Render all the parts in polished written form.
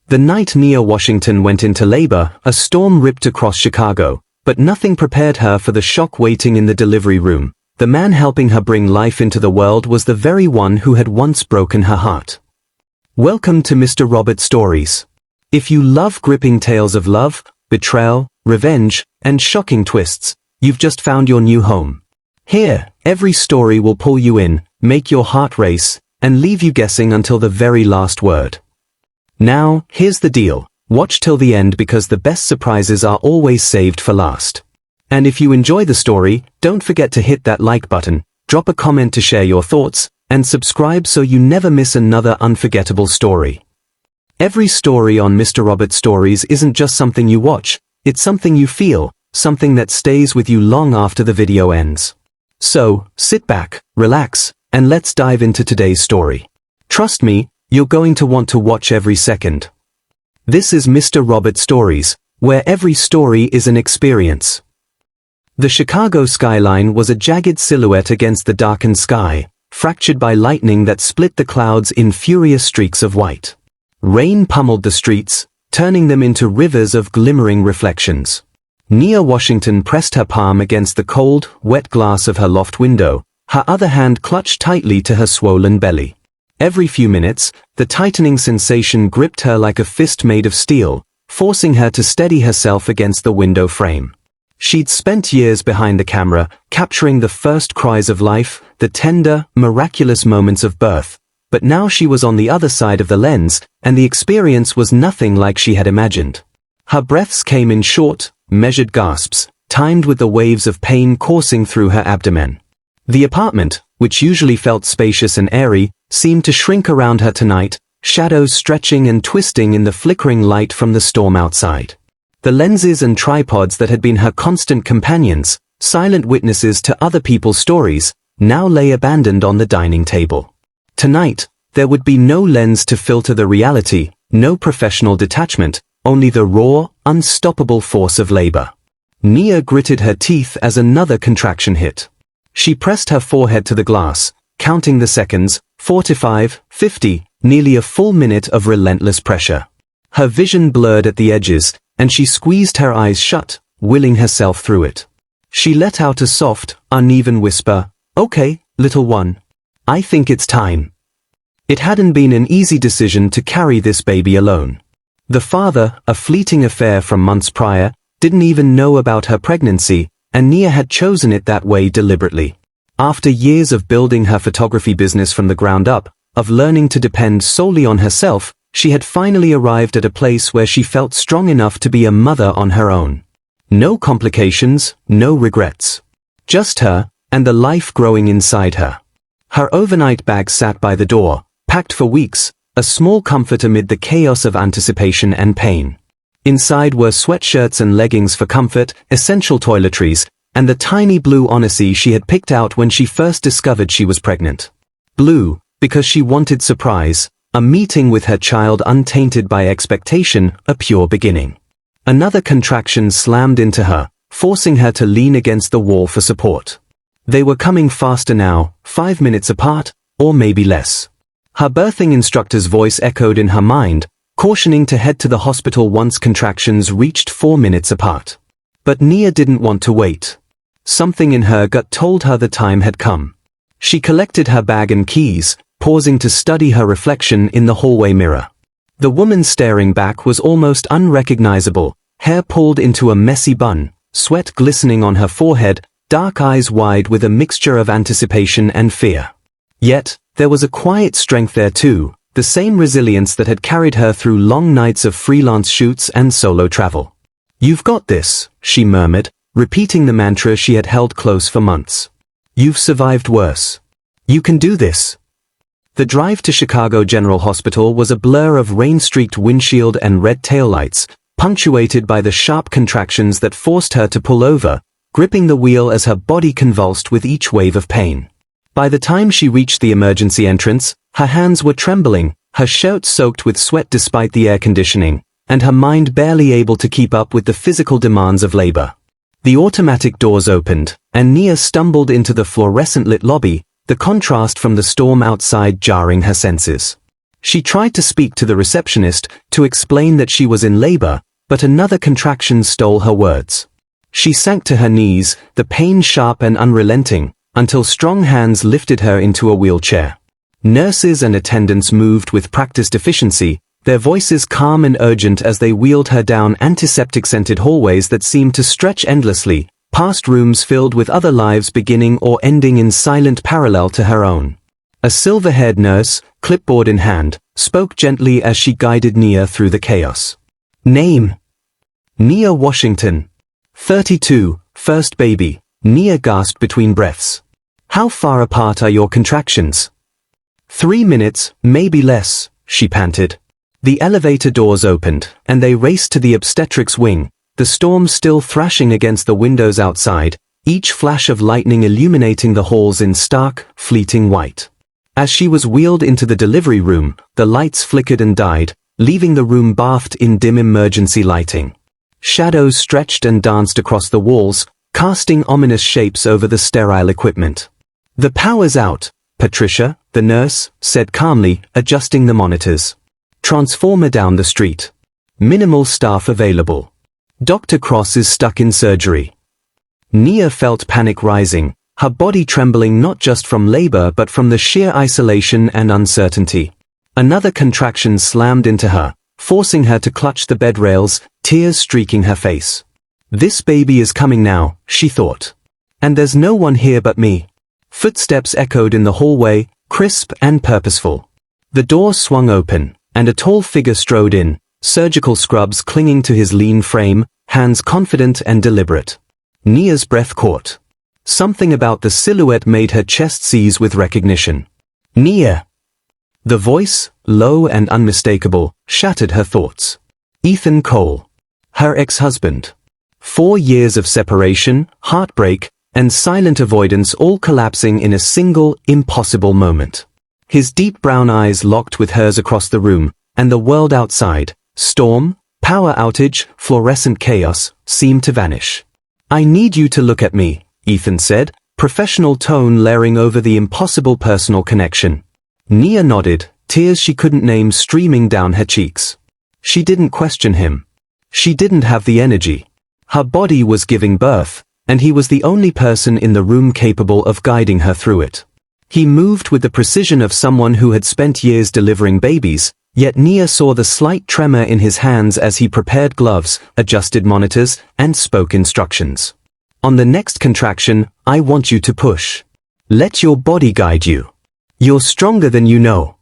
The night Nia Washington went into labor, a storm ripped across Chicago, but nothing prepared her for the shock waiting in the delivery room. The man helping her bring life into the world was the very one who had once broken her heart. Welcome to Mr. Robert Stories. If you love gripping tales of love, betrayal, revenge, and shocking twists, you've just found your new home. Here, every story will pull you in, make your heart race, and leave you guessing until the very last word. Now, here's the deal. Watch till the end because the best surprises are always saved for last. And if you enjoy the story, don't forget to hit that like button, drop a comment to share your thoughts, and subscribe so you never miss another unforgettable story. Every story on Mr. Robert Stories isn't just something you watch, it's something you feel, something that stays with you long after the video ends. So, sit back, relax, and let's dive into today's story. Trust me, you're going to want to watch every second. This is Mr. Robert Stories, where every story is an experience. The Chicago skyline was a jagged silhouette against the darkened sky, fractured by lightning that split the clouds in furious streaks of white. Rain pummeled the streets, turning them into rivers of glimmering reflections. Nia Washington pressed her palm against the cold, wet glass of her loft window, her other hand clutched tightly to her swollen belly. Every few minutes, the tightening sensation gripped her like a fist made of steel, forcing her to steady herself against the window frame. She'd spent years behind the camera, capturing the first cries of life, the tender, miraculous moments of birth, but now she was on the other side of the lens, and the experience was nothing like she had imagined. Her breaths came in short, measured gasps, timed with the waves of pain coursing through her abdomen. The apartment, which usually felt spacious and airy, seemed to shrink around her tonight, shadows stretching and twisting in the flickering light from the storm outside. The lenses and tripods that had been her constant companions, silent witnesses to other people's stories, now lay abandoned on the dining table. Tonight, there would be no lens to filter the reality, no professional detachment, only the raw, unstoppable force of labor. Nia gritted her teeth as another contraction hit. She pressed her forehead to the glass, counting the seconds, 45, 50, nearly a full minute of relentless pressure. Her vision blurred at the edges, and she squeezed her eyes shut, willing herself through it. She let out a soft, uneven whisper, "Okay, little one. I think it's time." It hadn't been an easy decision to carry this baby alone. The father, a fleeting affair from months prior, didn't even know about her pregnancy, and Nia had chosen it that way deliberately. After years of building her photography business from the ground up, of learning to depend solely on herself, she had finally arrived at a place where she felt strong enough to be a mother on her own. No complications, no regrets. Just her, and the life growing inside her. Her overnight bag sat by the door, packed for weeks, a small comfort amid the chaos of anticipation and pain. Inside were sweatshirts and leggings for comfort, essential toiletries, and the tiny blue Odyssey she had picked out when she first discovered she was pregnant. Blue, because she wanted surprise, a meeting with her child untainted by expectation, a pure beginning. Another contraction slammed into her, forcing her to lean against the wall for support. They were coming faster now, 5 minutes apart, or maybe less. Her birthing instructor's voice echoed in her mind, cautioning to head to the hospital once contractions reached 4 minutes apart. But Nia didn't want to wait. Something in her gut told her the time had come. She collected her bag and keys, pausing to study her reflection in the hallway mirror. The woman staring back was almost unrecognizable, hair pulled into a messy bun, sweat glistening on her forehead, dark eyes wide with a mixture of anticipation and fear. Yet, there was a quiet strength there too, the same resilience that had carried her through long nights of freelance shoots and solo travel. "You've got this," she murmured, repeating the mantra she had held close for months. "You've survived worse. You can do this." The drive to Chicago General Hospital was a blur of rain-streaked windshield and red taillights, punctuated by the sharp contractions that forced her to pull over, gripping the wheel as her body convulsed with each wave of pain. By the time she reached the emergency entrance, her hands were trembling, her shirt soaked with sweat despite the air conditioning, and her mind barely able to keep up with the physical demands of labor. The automatic doors opened, and Nia stumbled into the fluorescent-lit lobby, the contrast from the storm outside jarring her senses. She tried to speak to the receptionist to explain that she was in labor, but another contraction stole her words. She sank to her knees, the pain sharp and unrelenting, until strong hands lifted her into a wheelchair. Nurses and attendants moved with practiced efficiency, their voices calm and urgent as they wheeled her down antiseptic-scented hallways that seemed to stretch endlessly, past rooms filled with other lives beginning or ending in silent parallel to her own. A silver-haired nurse, clipboard in hand, spoke gently as she guided Nia through the chaos. Name: Nia Washington. 32, first baby. Nia gasped between breaths. How far apart are your contractions? 3 minutes, maybe less, she panted. The elevator doors opened, and they raced to the obstetrics wing, the storm still thrashing against the windows outside, each flash of lightning illuminating the halls in stark, fleeting white. As she was wheeled into the delivery room, the lights flickered and died, leaving the room bathed in dim emergency lighting. Shadows stretched and danced across the walls, casting ominous shapes over the sterile equipment. The power's out, Patricia, the nurse, said calmly, adjusting the monitors. Transformer down the street. Minimal staff available. Dr. Cross is stuck in surgery. Nia felt panic rising, her body trembling not just from labor but from the sheer isolation and uncertainty. Another contraction slammed into her, forcing her to clutch the bed rails, tears streaking her face. This baby is coming now, she thought. And there's no one here but me. Footsteps echoed in the hallway, crisp and purposeful. The door swung open, and a tall figure strode in, surgical scrubs clinging to his lean frame, hands confident and deliberate. Nia's breath caught. Something about the silhouette made her chest seize with recognition. Nia! The voice, low and unmistakable, shattered her thoughts. Ethan Cole. Her ex-husband. 4 years of separation, heartbreak, and silent avoidance all collapsing in a single, impossible moment. His deep brown eyes locked with hers across the room, and the world outside, storm, power outage, fluorescent chaos, seemed to vanish. I need you to look at me, Ethan said, professional tone layering over the impossible personal connection. Nia nodded, tears she couldn't name streaming down her cheeks. She didn't question him. She didn't have the energy. Her body was giving birth, and he was the only person in the room capable of guiding her through it. He moved with the precision of someone who had spent years delivering babies, yet Nia saw the slight tremor in his hands as he prepared gloves, adjusted monitors, and spoke instructions. On the next contraction, I want you to push. Let your body guide you. You're stronger than you know.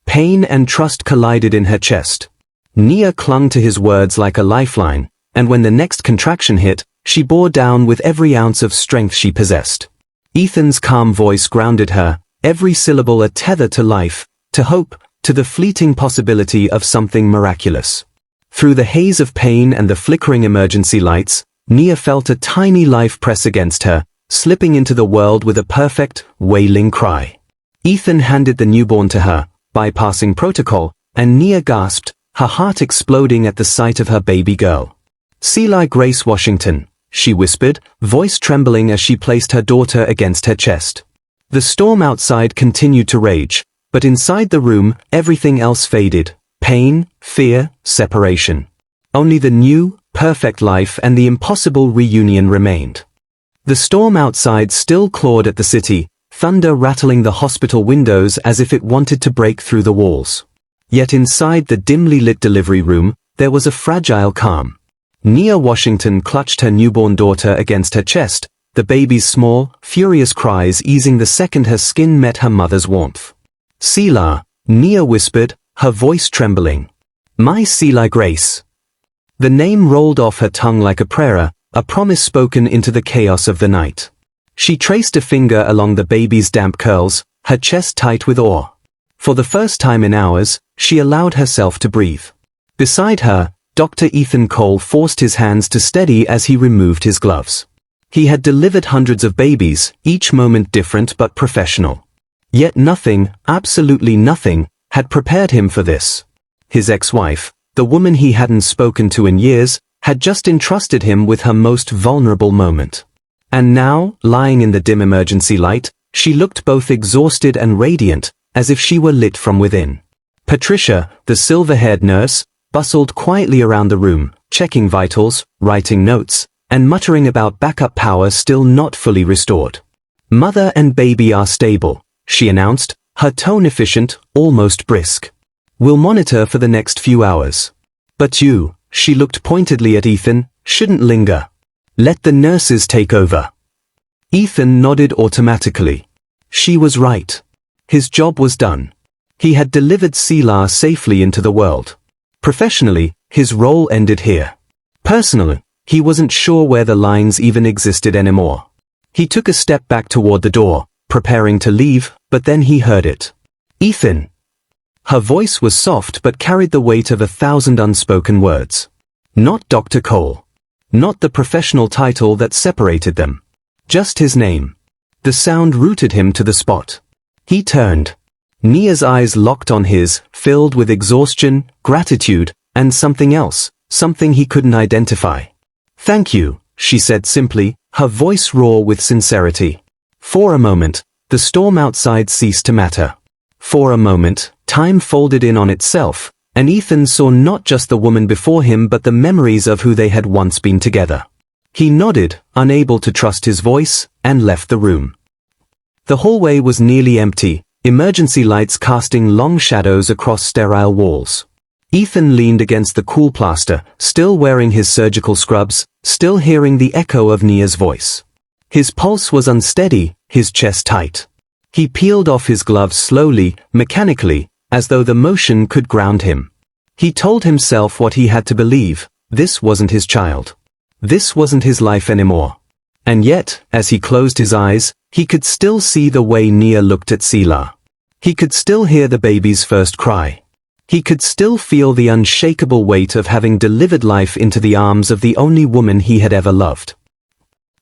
Pain and trust collided in her chest. Nia clung to his words like a lifeline, and when the next contraction hit, she bore down with every ounce of strength she possessed. Ethan's calm voice grounded her, every syllable a tether to life, to hope, to the fleeting possibility of something miraculous. Through the haze of pain and the flickering emergency lights, Nia felt a tiny life press against her, slipping into the world with a perfect, wailing cry. Ethan handed the newborn to her, bypassing protocol, and Nia gasped, her heart exploding at the sight of her baby girl. Cela Grace Washington, she whispered, voice trembling as she placed her daughter against her chest. The storm outside continued to rage, but inside the room, everything else faded. Pain, fear, separation. Only the new, perfect life and the impossible reunion remained. The storm outside still clawed at the city, thunder rattling the hospital windows as if it wanted to break through the walls. Yet inside the dimly lit delivery room, there was a fragile calm. Nia Washington clutched her newborn daughter against her chest, the baby's small, furious cries easing the second her skin met her mother's warmth. Cela, Nia whispered, her voice trembling. My Cela Grace. The name rolled off her tongue like a prayer, a promise spoken into the chaos of the night. She traced a finger along the baby's damp curls, her chest tight with awe. For the first time in hours, she allowed herself to breathe. Beside her, Dr. Ethan Cole forced his hands to steady as he removed his gloves. He had delivered hundreds of babies, each moment different but professional. Yet nothing, absolutely nothing, had prepared him for this. His ex-wife, the woman he hadn't spoken to in years, had just entrusted him with her most vulnerable moment. And now, lying in the dim emergency light, she looked both exhausted and radiant, as if she were lit from within. Patricia, the silver-haired nurse, bustled quietly around the room, checking vitals, writing notes, and muttering about backup power still not fully restored. "Mother and baby are stable," she announced, her tone efficient, almost brisk. "We'll monitor for the next few hours. But you," she looked pointedly at Ethan, "shouldn't linger. Let the nurses take over." Ethan nodded automatically. She was right. His job was done. He had delivered Cela safely into the world. Professionally, his role ended here. Personally, he wasn't sure where the lines even existed anymore. He took a step back toward the door, preparing to leave, but then he heard it. "Ethan." Her voice was soft but carried the weight of 1,000 unspoken words. Not Dr. Cole. Not the professional title that separated them. Just his name. The sound rooted him to the spot. He turned. Nia's eyes locked on his, filled with exhaustion, gratitude, and something else, something he couldn't identify. "Thank you," she said simply, her voice raw with sincerity. For a moment, the storm outside ceased to matter. For a moment, time folded in on itself, and Ethan saw not just the woman before him but the memories of who they had once been together. He nodded, unable to trust his voice, and left the room. The hallway was nearly empty, emergency lights casting long shadows across sterile walls. Ethan leaned against the cool plaster, still wearing his surgical scrubs, still hearing the echo of Nia's voice. His pulse was unsteady, his chest tight. He peeled off his gloves slowly, mechanically, as though the motion could ground him. He told himself what he had to believe: this wasn't his child. This wasn't his life anymore. And yet, as he closed his eyes, he could still see the way Nia looked at Cela. He could still hear the baby's first cry. He could still feel the unshakable weight of having delivered life into the arms of the only woman he had ever loved.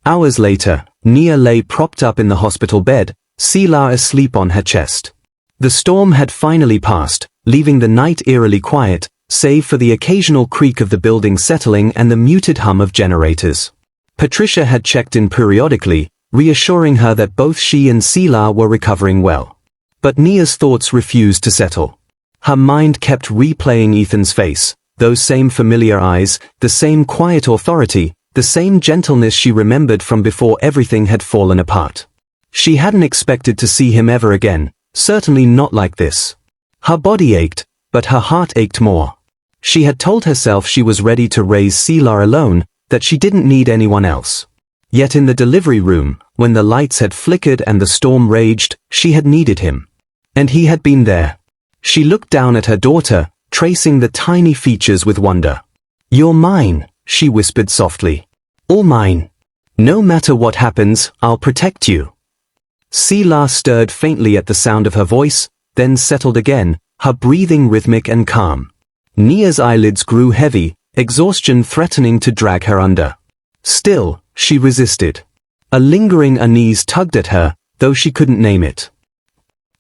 Hours later, Nia lay propped up in the hospital bed, Cela asleep on her chest. The storm had finally passed, leaving the night eerily quiet, save for the occasional creak of the building settling and the muted hum of generators. Patricia had checked in periodically, reassuring her that both she and Cela were recovering well. But Nia's thoughts refused to settle. Her mind kept replaying Ethan's face, those same familiar eyes, the same quiet authority, the same gentleness she remembered from before everything had fallen apart. She hadn't expected to see him ever again, certainly not like this. Her body ached, but her heart ached more. She had told herself she was ready to raise Cela alone, that she didn't need anyone else. Yet in the delivery room, when the lights had flickered and the storm raged, she had needed him. And he had been there. She looked down at her daughter, tracing the tiny features with wonder. "You're mine," she whispered softly. "All mine. No matter what happens, I'll protect you." Cela stirred faintly at the sound of her voice, then settled again, her breathing rhythmic and calm. Nia's eyelids grew heavy, exhaustion threatening to drag her under. Still, she resisted. A lingering unease tugged at her, though she couldn't name it.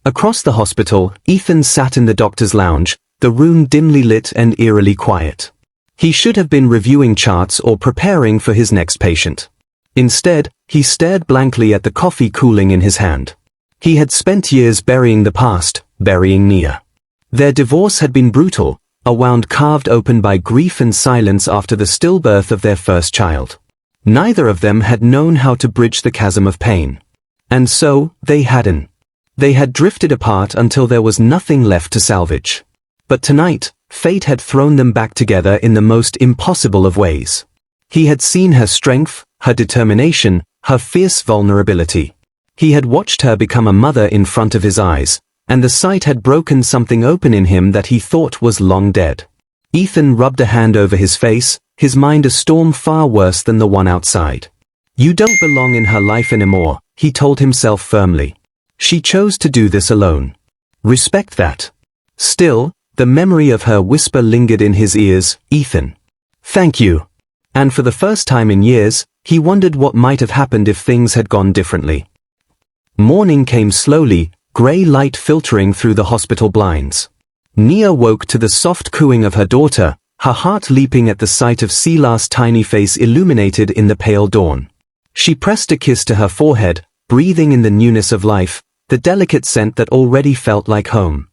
Across the hospital, Ethan sat in the doctor's lounge, the room dimly lit and eerily quiet. He should have been reviewing charts or preparing for his next patient. Instead, he stared blankly at the coffee cooling in his hand. He had spent years burying the past, burying Nia. Their divorce had been brutal, a wound carved open by grief and silence after the stillbirth of their first child. Neither of them had known how to bridge the chasm of pain. And so, they hadn't. They had drifted apart until there was nothing left to salvage. But tonight, fate had thrown them back together in the most impossible of ways. He had seen her strength, her determination, her fierce vulnerability. He had watched her become a mother in front of his eyes, and the sight had broken something open in him that he thought was long dead. Ethan rubbed a hand over his face, his mind a storm far worse than the one outside. "You don't belong in her life anymore," he told himself firmly. She chose to do this alone. Respect that. Still, the memory of her whisper lingered in his ears, "Ethan. Thank you." And for the first time in years, he wondered what might have happened if things had gone differently. Morning came slowly, grey light filtering through the hospital blinds. Nia woke to the soft cooing of her daughter, her heart leaping at the sight of Cela's tiny face illuminated in the pale dawn. She pressed a kiss to her forehead, breathing in the newness of life, the delicate scent that already felt like home.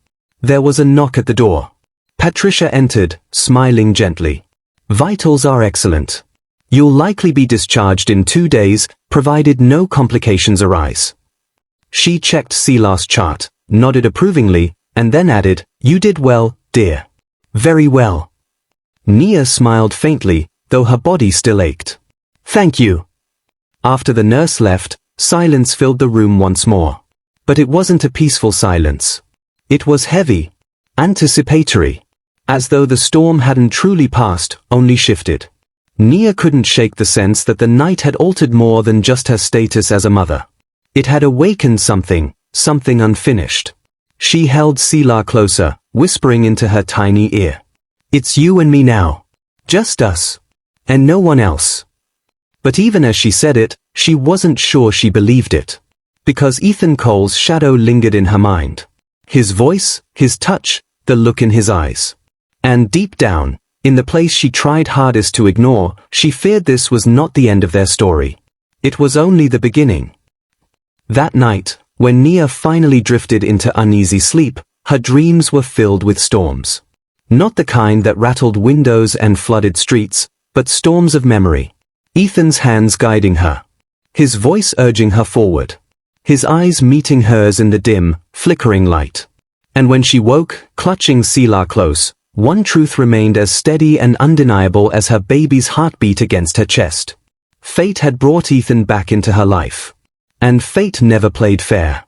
There was a knock at the door. Patricia entered, smiling gently. Vitals are excellent. You'll likely be discharged in 2 days, provided no complications arise. She checked Cela's chart, nodded approvingly, and then added, You did well, dear. Very well. Nia smiled faintly, though her body still ached. Thank you. After the nurse left, silence filled the room once more. But it wasn't a peaceful silence. It was heavy, anticipatory, as though the storm hadn't truly passed, only shifted. Nia couldn't shake the sense that the night had altered more than just her status as a mother. It had awakened something unfinished. She held Cela closer, whispering into her tiny ear. It's you and me now. Just us. And no one else. But even as she said it, she wasn't sure she believed it. Because Ethan Cole's shadow lingered in her mind. His voice, his touch, the look in his eyes. And deep down, in the place she tried hardest to ignore, she feared this was not the end of their story. It was only the beginning. That night, when Nia finally drifted into uneasy sleep, her dreams were filled with storms. Not the kind that rattled windows and flooded streets, but storms of memory. Ethan's hands guiding her. His voice urging her forward. His eyes meeting hers in the dim, flickering light. And when she woke, clutching Cela close, one truth remained as steady and undeniable as her baby's heartbeat against her chest. Fate had brought Ethan back into her life. And fate never played fair.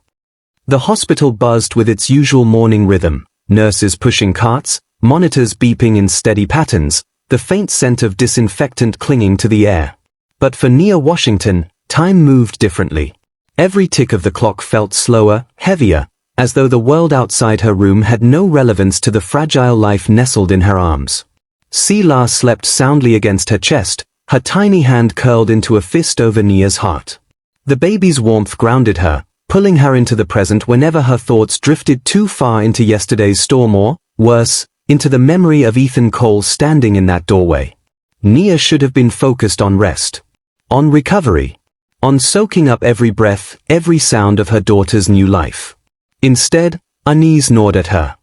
The hospital buzzed with its usual morning rhythm, nurses pushing carts, monitors beeping in steady patterns, the faint scent of disinfectant clinging to the air. But for Nia Washington, time moved differently. Every tick of the clock felt slower, heavier, as though the world outside her room had no relevance to the fragile life nestled in her arms. Cela slept soundly against her chest, her tiny hand curled into a fist over Nia's heart. The baby's warmth grounded her, pulling her into the present whenever her thoughts drifted too far into yesterday's storm or, worse, into the memory of Ethan Cole standing in that doorway. Nia should have been focused on rest. On recovery. On soaking up every breath, every sound of her daughter's new life. Instead, unease gnawed at her.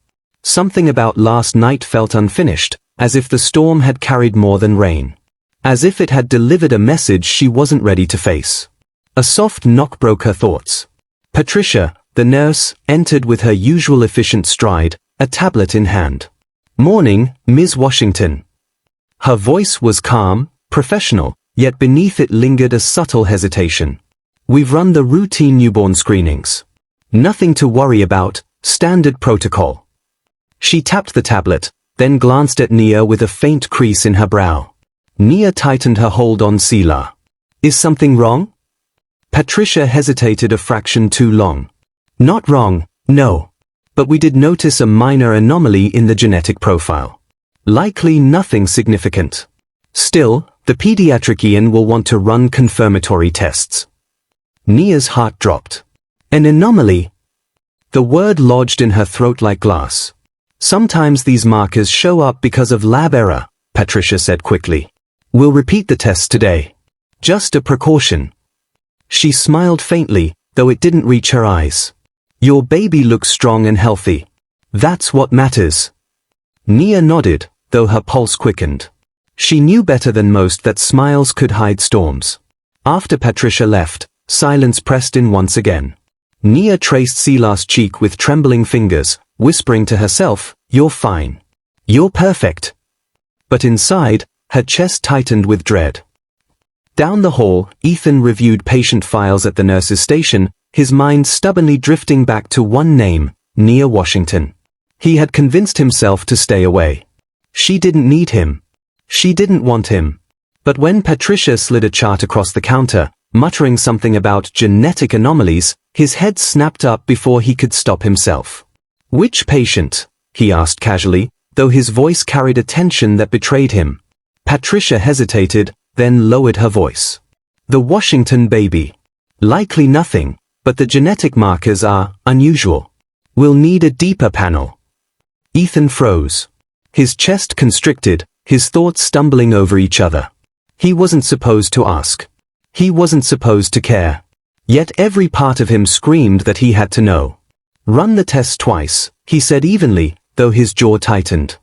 Something about last night felt unfinished, as if the storm had carried more than rain. As if it had delivered a message she wasn't ready to face. A soft knock broke her thoughts. Patricia, the nurse, entered with her usual efficient stride, a tablet in hand. Morning, Ms. Washington. Her voice was calm, professional, yet beneath it lingered a subtle hesitation. We've run the routine newborn screenings. Nothing to worry about, standard protocol. She tapped the tablet, then glanced at Nia with a faint crease in her brow. Nia tightened her hold on Cela. Is something wrong? Patricia hesitated a fraction too long. Not wrong, no. But we did notice a minor anomaly in the genetic profile. Likely nothing significant. Still, the pediatric Ian will want to run confirmatory tests. Nia's heart dropped. An anomaly? The word lodged in her throat like glass. Sometimes these markers show up because of lab error, Patricia said quickly. We'll repeat the tests today. Just a precaution. She smiled faintly, though it didn't reach her eyes. Your baby looks strong and healthy. That's what matters. Nia nodded, though her pulse quickened. She knew better than most that smiles could hide storms. After Patricia left, silence pressed in once again. Nia traced Cela's cheek with trembling fingers, whispering to herself, You're fine. You're perfect. But inside, her chest tightened with dread. Down the hall, Ethan reviewed patient files at the nurse's station, his mind stubbornly drifting back to one name, Nia Washington. He had convinced himself to stay away. She didn't need him. She didn't want him. But when Patricia slid a chart across the counter, muttering something about genetic anomalies, his head snapped up before he could stop himself. Which patient? He asked casually, though his voice carried a tension that betrayed him. Patricia hesitated, then lowered her voice. The Washington baby. Likely nothing, but the genetic markers are unusual. We'll need a deeper panel. Ethan froze. His chest constricted, his thoughts stumbling over each other. He wasn't supposed to ask. He wasn't supposed to care. Yet every part of him screamed that he had to know. Run the test twice, he said evenly, though his jaw tightened.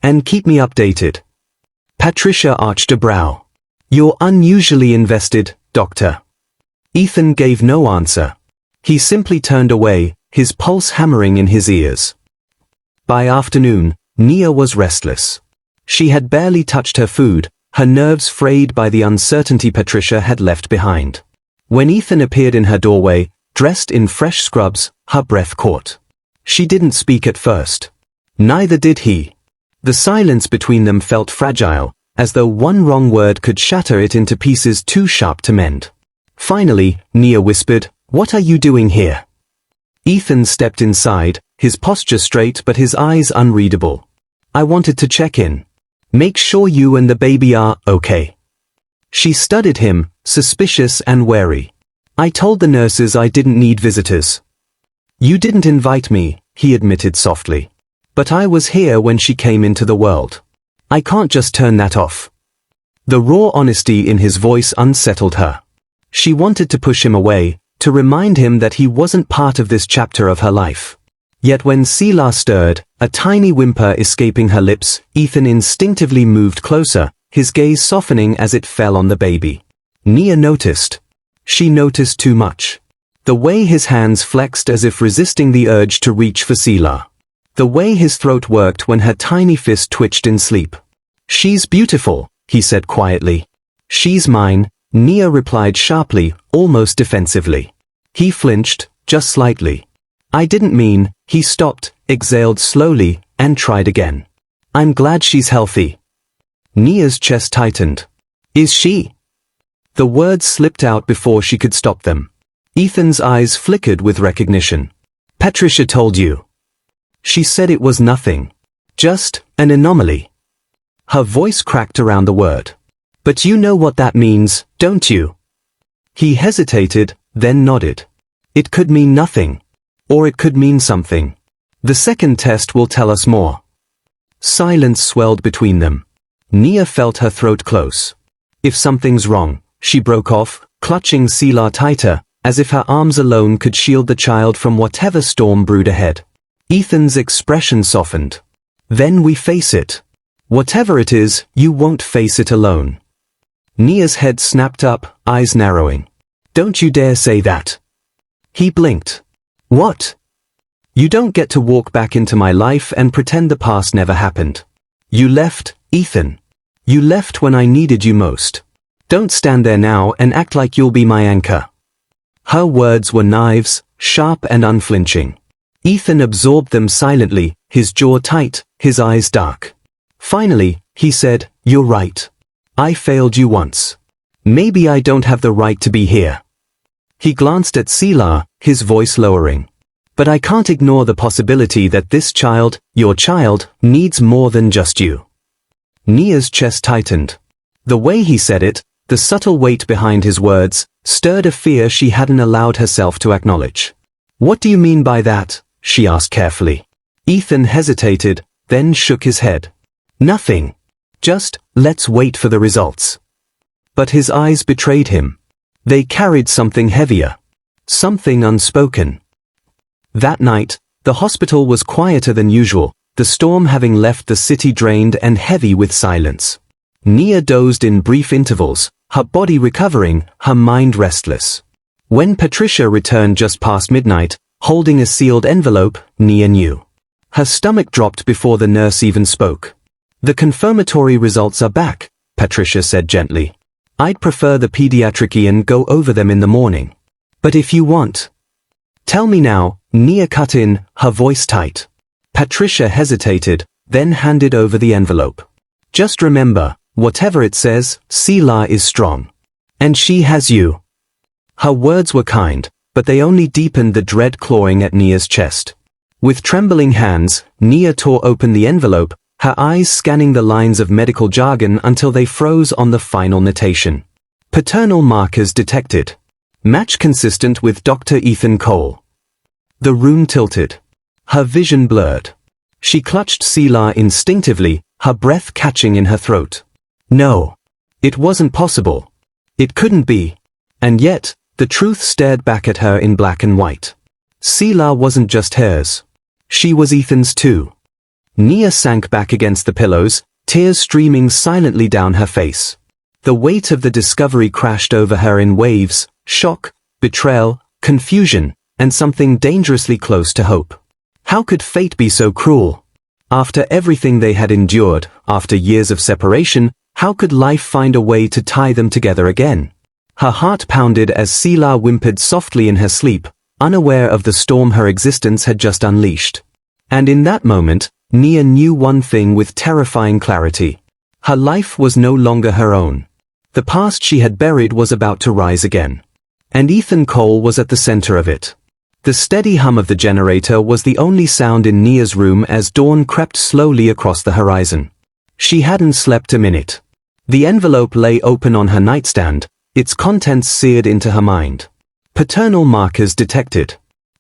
And keep me updated. Patricia arched a brow. You're unusually invested, Doctor. Ethan gave no answer. He simply turned away, his pulse hammering in his ears. By afternoon, Nia was restless. She had barely touched her food, her nerves frayed by the uncertainty Patricia had left behind. When Ethan appeared in her doorway, dressed in fresh scrubs, her breath caught. She didn't speak at first. Neither did he. The silence between them felt fragile, as though one wrong word could shatter it into pieces too sharp to mend. Finally, Nia whispered, "What are you doing here?" Ethan stepped inside, his posture straight but his eyes unreadable. "I wanted to check in. Make sure you and the baby are okay." She studied him, suspicious and wary. "I told the nurses I didn't need visitors." "You didn't invite me," he admitted softly. "But I was here when she came into the world. I can't just turn that off." The raw honesty in his voice unsettled her. She wanted to push him away, to remind him that he wasn't part of this chapter of her life. Yet when Cela stirred, a tiny whimper escaping her lips, Ethan instinctively moved closer, his gaze softening as it fell on the baby. Nia noticed. She noticed too much. The way his hands flexed as if resisting the urge to reach for Cela. The way his throat worked when her tiny fist twitched in sleep. "She's beautiful," he said quietly. "She's mine," Nia replied sharply, almost defensively. He flinched, just slightly. "I didn't mean," he stopped, exhaled slowly, and tried again. "I'm glad she's healthy." Nia's chest tightened. "Is she?" The words slipped out before she could stop them. Ethan's eyes flickered with recognition. "Patricia told you." "She said it was nothing. Just an anomaly." Her voice cracked around the word. "But you know what that means, don't you?" He hesitated, then nodded. "It could mean nothing. Or it could mean something. The second test will tell us more." Silence swelled between them. Nia felt her throat close. "If something's wrong," she broke off, clutching Cela tighter, as if her arms alone could shield the child from whatever storm brewed ahead. Ethan's expression softened. "Then we face it. Whatever it is, you won't face it alone." Nia's head snapped up, eyes narrowing. "Don't you dare say that." He blinked. "What?" "You don't get to walk back into my life and pretend the past never happened. You left, Ethan. You left when I needed you most. Don't stand there now and act like you'll be my anchor." Her words were knives, sharp and unflinching. Ethan absorbed them silently, his jaw tight, his eyes dark. Finally, he said, "You're right. I failed you once. Maybe I don't have the right to be here." He glanced at Cela, his voice lowering. "But I can't ignore the possibility that this child, your child, needs more than just you." Nia's chest tightened. The way he said it, the subtle weight behind his words, stirred a fear she hadn't allowed herself to acknowledge. "What do you mean by that?" she asked carefully. Ethan hesitated, then shook his head. "Nothing. Just, let's wait for the results." But his eyes betrayed him. They carried something heavier. Something unspoken. That night, the hospital was quieter than usual, the storm having left the city drained and heavy with silence. Nia dozed in brief intervals, her body recovering, her mind restless. When Patricia returned just past midnight, holding a sealed envelope, Nia knew. Her stomach dropped before the nurse even spoke. "The confirmatory results are back," Patricia said gently. "I'd prefer the pediatrician and go over them in the morning. But if you want..." "Tell me now," Nia cut in, her voice tight. Patricia hesitated, then handed over the envelope. "Just remember, whatever it says, Cela is strong. And she has you." Her words were kind, but they only deepened the dread clawing at Nia's chest. With trembling hands, Nia tore open the envelope, her eyes scanning the lines of medical jargon until they froze on the final notation. "Paternal markers detected. Match consistent with Dr. Ethan Cole." The room tilted. Her vision blurred. She clutched Cela instinctively, her breath catching in her throat. No. It wasn't possible. It couldn't be. And yet, the truth stared back at her in black and white. Cela wasn't just hers. She was Ethan's too. Nia sank back against the pillows, tears streaming silently down her face. The weight of the discovery crashed over her in waves: shock, betrayal, confusion, and something dangerously close to hope. How could fate be so cruel? After everything they had endured, after years of separation, how could life find a way to tie them together again? Her heart pounded as Cela whimpered softly in her sleep, unaware of the storm her existence had just unleashed. And in that moment, Nia knew one thing with terrifying clarity. Her life was no longer her own. The past she had buried was about to rise again. And Ethan Cole was at the center of it. The steady hum of the generator was the only sound in Nia's room as dawn crept slowly across the horizon. She hadn't slept a minute. The envelope lay open on her nightstand, its contents seared into her mind. Paternal markers detected.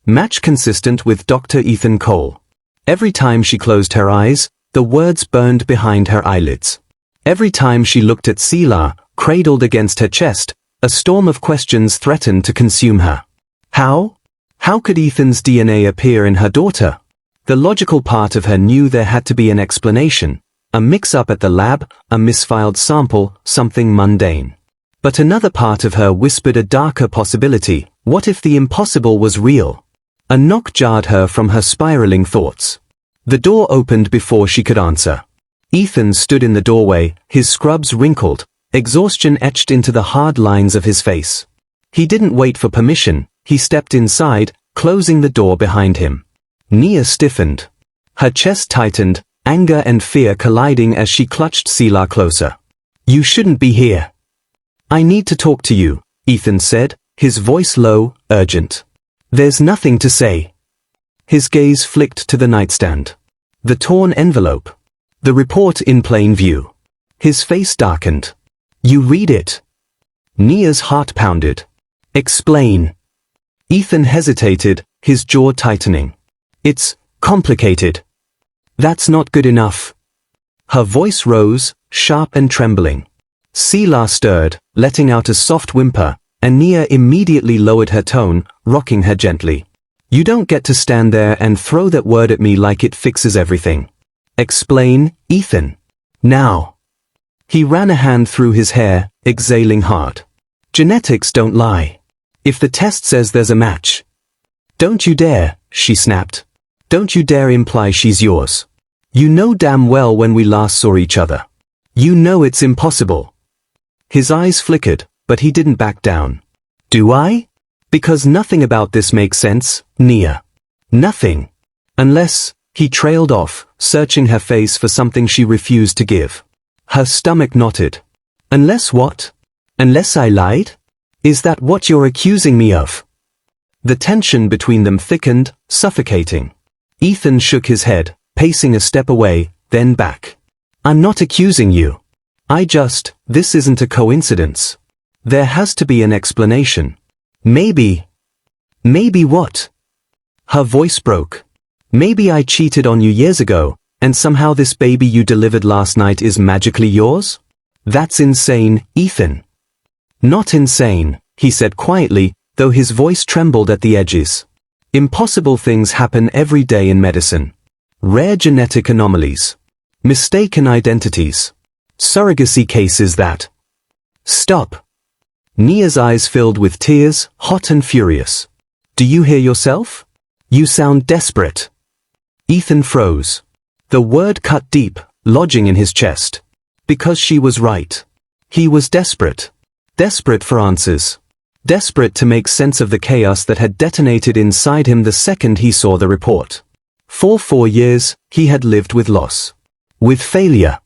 Match consistent with Dr. Ethan Cole. Every time she closed her eyes, the words burned behind her eyelids. Every time she looked at Cela, cradled against her chest, a storm of questions threatened to consume her. How? How could Ethan's DNA appear in her daughter? The logical part of her knew there had to be an explanation. A mix-up at the lab, a misfiled sample, something mundane. But another part of her whispered a darker possibility. What if the impossible was real? A knock jarred her from her spiraling thoughts. The door opened before she could answer. Ethan stood in the doorway, his scrubs wrinkled, exhaustion etched into the hard lines of his face. He didn't wait for permission. He stepped inside, closing the door behind him. Nia stiffened. Her chest tightened, anger and fear colliding as she clutched Cela closer. You shouldn't be here. I need to talk to you, Ethan said, his voice low, urgent. There's nothing to say. His gaze flicked to the nightstand. The torn envelope. The report in plain view. His face darkened. You read it. Nia's heart pounded. Explain. Ethan hesitated, his jaw tightening. It's complicated. That's not good enough. Her voice rose, sharp and trembling. Cela stirred, letting out a soft whimper, and Nia immediately lowered her tone, rocking her gently. You don't get to stand there and throw that word at me like it fixes everything. Explain, Ethan. Now. He ran a hand through his hair, exhaling hard. Genetics don't lie. If the test says there's a match. Don't you dare, she snapped. Don't you dare imply she's yours. You know damn well when we last saw each other. You know it's impossible. His eyes flickered, but he didn't back down. Do I? Because nothing about this makes sense, Nia. Nothing. Unless, he trailed off, searching her face for something she refused to give. Her stomach knotted. Unless what? Unless I lied? Is that what you're accusing me of? The tension between them thickened, suffocating. Ethan shook his head, pacing a step away, then back. I'm not accusing you. This isn't a coincidence. There has to be an explanation. Maybe. Maybe what? Her voice broke. Maybe I cheated on you years ago, and somehow this baby you delivered last night is magically yours? That's insane, Ethan. Not insane, he said quietly, though his voice trembled at the edges. Impossible things happen every day in medicine. Rare genetic anomalies. Mistaken identities. Surrogacy cases that. Stop. Nia's eyes filled with tears, hot and furious. Do you hear yourself? You sound desperate. Ethan froze. The word cut deep, lodging in his chest. Because she was right. He was desperate. Desperate for answers. Desperate to make sense of the chaos that had detonated inside him the second he saw the report. For 4 years, he had lived with loss. With failure.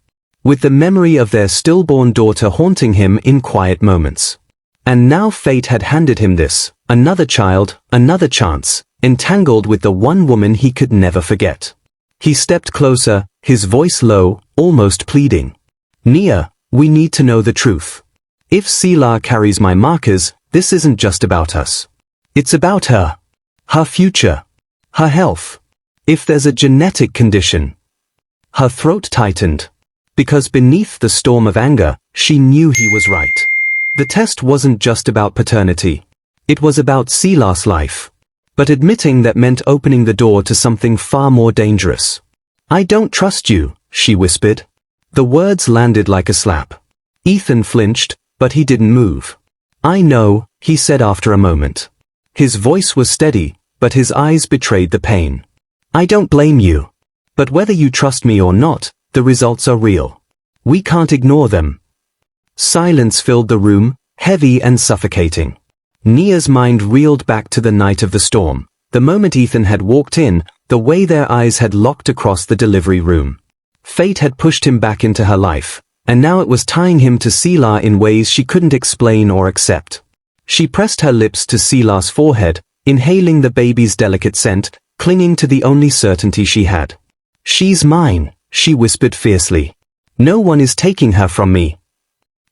With the memory of their stillborn daughter haunting him in quiet moments. And now fate had handed him this, another child, another chance, entangled with the one woman he could never forget. He stepped closer, his voice low, almost pleading. Nia, we need to know the truth. If Cela carries my markers, this isn't just about us. It's about her. Her future. Her health. If there's a genetic condition. Her throat tightened. Because beneath the storm of anger, she knew he was right. The test wasn't just about paternity. It was about Cela's life. But admitting that meant opening the door to something far more dangerous. "I don't trust you," she whispered. The words landed like a slap. Ethan flinched, but he didn't move. "I know," he said after a moment. His voice was steady, but his eyes betrayed the pain. "I don't blame you. But whether you trust me or not, the results are real. We can't ignore them." Silence filled the room, heavy and suffocating. Nia's mind reeled back to the night of the storm, the moment Ethan had walked in, the way their eyes had locked across the delivery room. Fate had pushed him back into her life, and now it was tying him to Cela in ways she couldn't explain or accept. She pressed her lips to Cela's forehead, inhaling the baby's delicate scent, clinging to the only certainty she had. "She's mine," she whispered fiercely. "No one is taking her from me."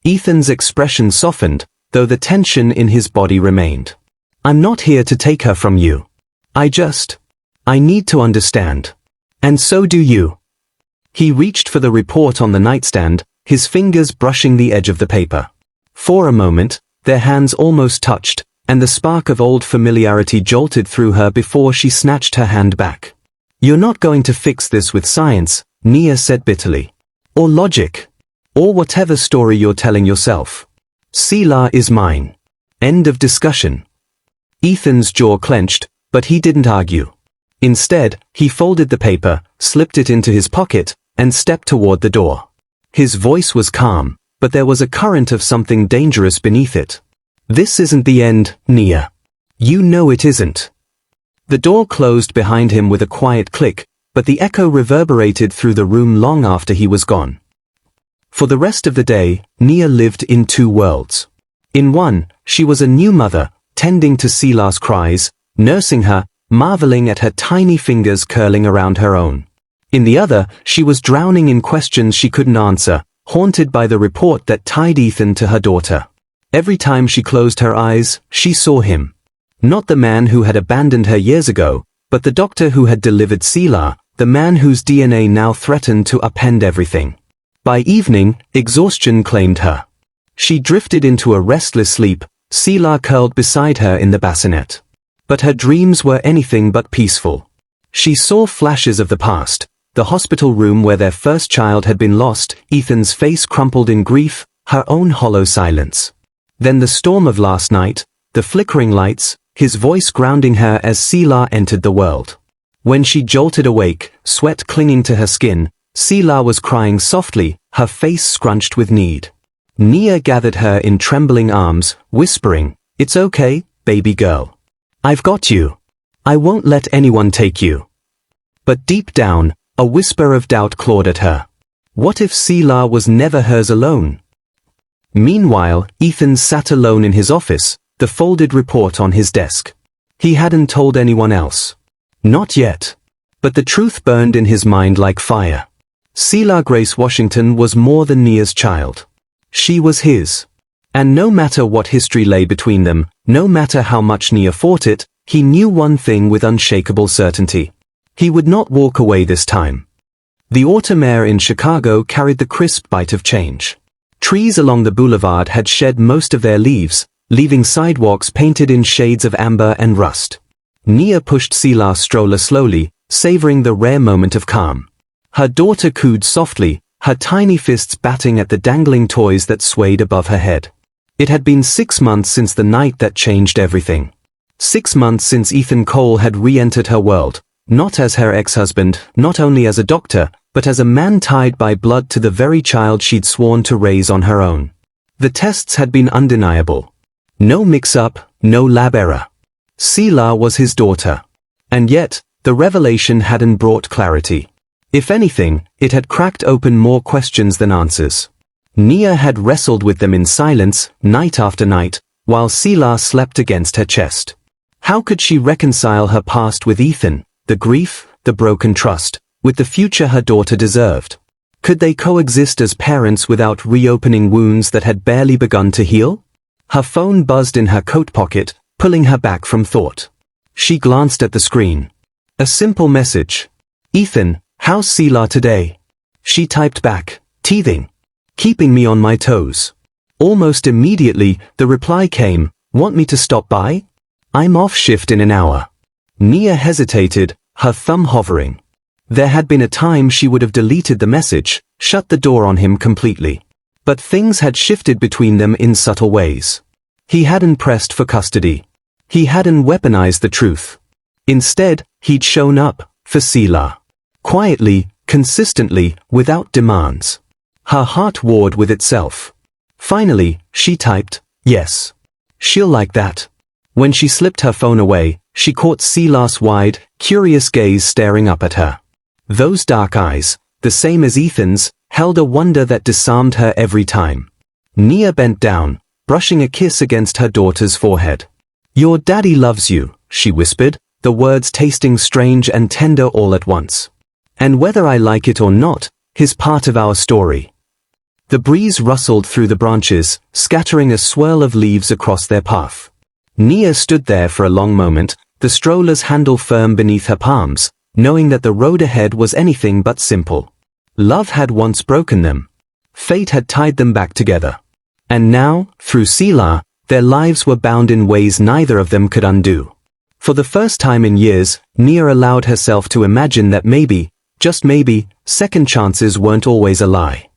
Ethan's expression softened, though the tension in his body remained. "I'm not here to take her from you. I need to understand. And so do you." He reached for the report on the nightstand, his fingers brushing the edge of the paper. For a moment, their hands almost touched, and the spark of old familiarity jolted through her before she snatched her hand back. "You're not going to fix this with science," Nia said bitterly. "Or logic. Or whatever story you're telling yourself. Cela is mine. End of discussion." Ethan's jaw clenched, but he didn't argue. Instead, he folded the paper, slipped it into his pocket, and stepped toward the door. His voice was calm, but there was a current of something dangerous beneath it. "This isn't the end, Nia. You know it isn't." The door closed behind him with a quiet click, but the echo reverberated through the room long after he was gone. For the rest of the day, Nia lived in two worlds. In one, she was a new mother, tending to Cela's cries, nursing her, marveling at her tiny fingers curling around her own. In the other, she was drowning in questions she couldn't answer, haunted by the report that tied Ethan to her daughter. Every time she closed her eyes, she saw him. Not the man who had abandoned her years ago, but the doctor who had delivered Cela, the man whose DNA now threatened to upend everything. By evening, exhaustion claimed her. She drifted into a restless sleep, Cela curled beside her in the bassinet. But her dreams were anything but peaceful. She saw flashes of the past, the hospital room where their first child had been lost, Ethan's face crumpled in grief, her own hollow silence. Then the storm of last night, the flickering lights, his voice grounding her as Cela entered the world. When she jolted awake, sweat clinging to her skin, Cela was crying softly, her face scrunched with need. Nia gathered her in trembling arms, whispering, "It's okay, baby girl. I've got you. I won't let anyone take you." But deep down, a whisper of doubt clawed at her. What if Cela was never hers alone? Meanwhile, Ethan sat alone in his office, the folded report on his desk. He hadn't told anyone else. Not yet. But the truth burned in his mind like fire. Cela Grace Washington was more than Nia's child. She was his. And no matter what history lay between them, no matter how much Nia fought it, he knew one thing with unshakable certainty. He would not walk away this time. The autumn air in Chicago carried the crisp bite of change. Trees along the boulevard had shed most of their leaves, leaving sidewalks painted in shades of amber and rust. Nia pushed Cela's stroller slowly, savoring the rare moment of calm. Her daughter cooed softly, her tiny fists batting at the dangling toys that swayed above her head. It had been 6 months since the night that changed everything. 6 months since Ethan Cole had re-entered her world, not as her ex-husband, not only as a doctor, but as a man tied by blood to the very child she'd sworn to raise on her own. The tests had been undeniable. No mix-up, no lab error. Cela was his daughter. And yet, the revelation hadn't brought clarity. If anything, it had cracked open more questions than answers. Nia had wrestled with them in silence, night after night, while Cela slept against her chest. How could she reconcile her past with Ethan, the grief, the broken trust, with the future her daughter deserved? Could they coexist as parents without reopening wounds that had barely begun to heal? Her phone buzzed in her coat pocket, pulling her back from thought. She glanced at the screen. A simple message. "Ethan, how's Cela today?" She typed back, teething. "Keeping me on my toes." Almost immediately, the reply came, "Want me to stop by? I'm off shift in an hour." Nia hesitated, her thumb hovering. There had been a time she would have deleted the message, shut the door on him completely. But things had shifted between them in subtle ways. He hadn't pressed for custody. He hadn't weaponized the truth. Instead, he'd shown up, for Cela. Quietly, consistently, without demands. Her heart warred with itself. Finally, she typed, "Yes. She'll like that." When she slipped her phone away, she caught Cela's wide, curious gaze staring up at her. Those dark eyes, the same as Ethan's, held a wonder that disarmed her every time. Nia bent down, brushing a kiss against her daughter's forehead. "Your daddy loves you," she whispered, the words tasting strange and tender all at once. "And whether I like it or not, he's part of our story." The breeze rustled through the branches, scattering a swirl of leaves across their path. Nia stood there for a long moment, the stroller's handle firm beneath her palms, knowing that the road ahead was anything but simple. Love had once broken them. Fate had tied them back together. And now, through Cela, their lives were bound in ways neither of them could undo. For the first time in years, Nia allowed herself to imagine that maybe, just maybe, second chances weren't always a lie.